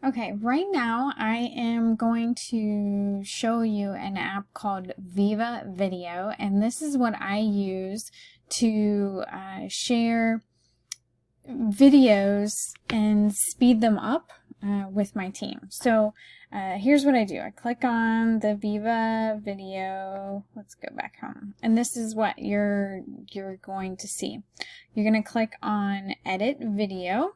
Okay, right now I am going to show you an app called Viva Video, and this is what I use to share videos and speed them up with my team. So here's what I do. I click on the Viva Video. Let's go back home. And this is what you're going to see. You're going to click on Edit Video.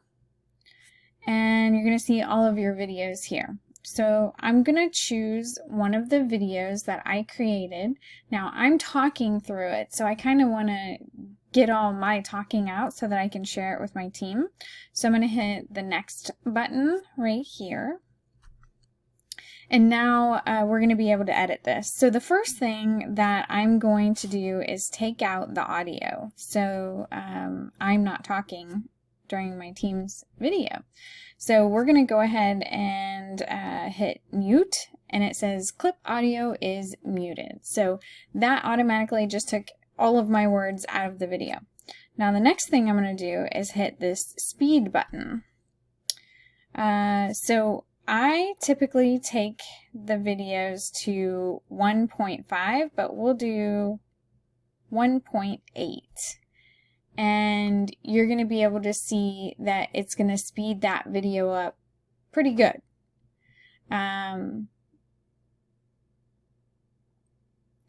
And you're going to see all of your videos here. So I'm going to choose one of the videos that I created. Now I'm talking through it, so I kind of want to get all my talking out so that I can share it with my team. So I'm going to hit the next button right here. And now we're going to be able to edit this. So the first thing that I'm going to do is take out the audio. So I'm not talking during my team's video. So we're going to go ahead and hit mute, and it says clip audio is muted. So that automatically just took all of my words out of the video. Now the next thing I'm going to do is hit this speed button. So I typically take the videos to 1.5, but we'll do 1.8. And you're going to be able to see that it's going to speed that video up pretty good. And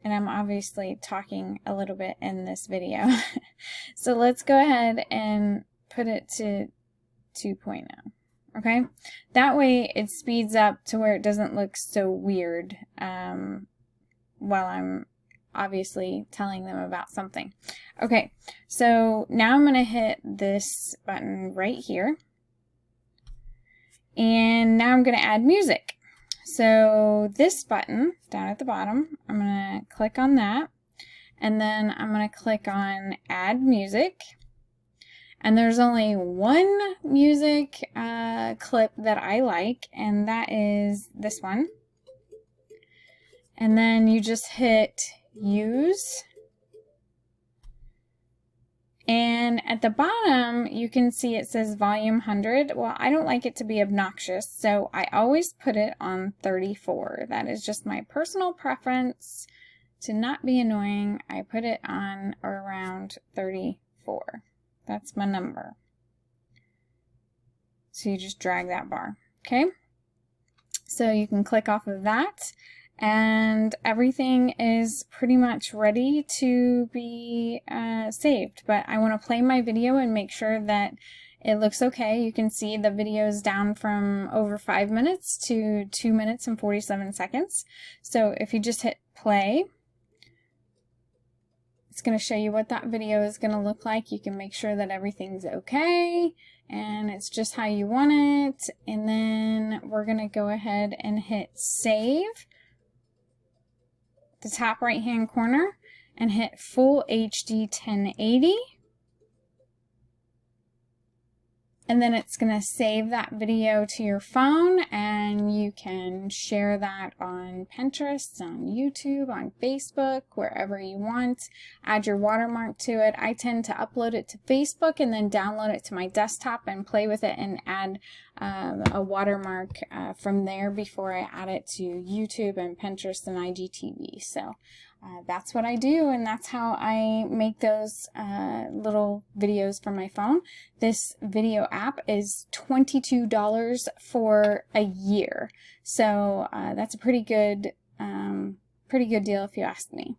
I'm obviously talking a little bit in this video. So let's go ahead and put it to 2.0. Okay? That way it speeds up to where it doesn't look so weird while I'm obviously telling them about something. Okay, so now I'm going to hit this button right here. And now I'm going to add music. So this button down at the bottom, I'm going to click on that. And then I'm going to click on Add Music. And there's only one music clip that I like, and that is this one. And then you just hit Use. And at the bottom, you can see it says volume 100. Well, I don't like it to be obnoxious, so I always put it on 34. That is just my personal preference. To not be annoying, I put it on or around 34. That's my number. So you just drag that bar, okay? So you can click off of that, and everything is pretty much ready to be saved. But I want to play my video and make sure that it looks okay. You can see the video is down from over 5 minutes to 2 minutes and 47 seconds. So if you just hit play, it's going to show you what that video is going to look like. You can make sure that everything's okay and it's just how you want it. And then we're going to go ahead and hit save, the top right hand corner, and hit Full HD 1080. And then it's going to save that video to your phone, and you can share that on Pinterest, on YouTube, on Facebook, wherever you want. Add your watermark to it. I tend to upload it to Facebook and then download it to my desktop and play with it and add a watermark from there before I add it to YouTube and Pinterest and IGTV. So that's what I do, and that's how I make those little videos for my phone. This video app is $22 for a year, so that's a pretty good deal if you ask me.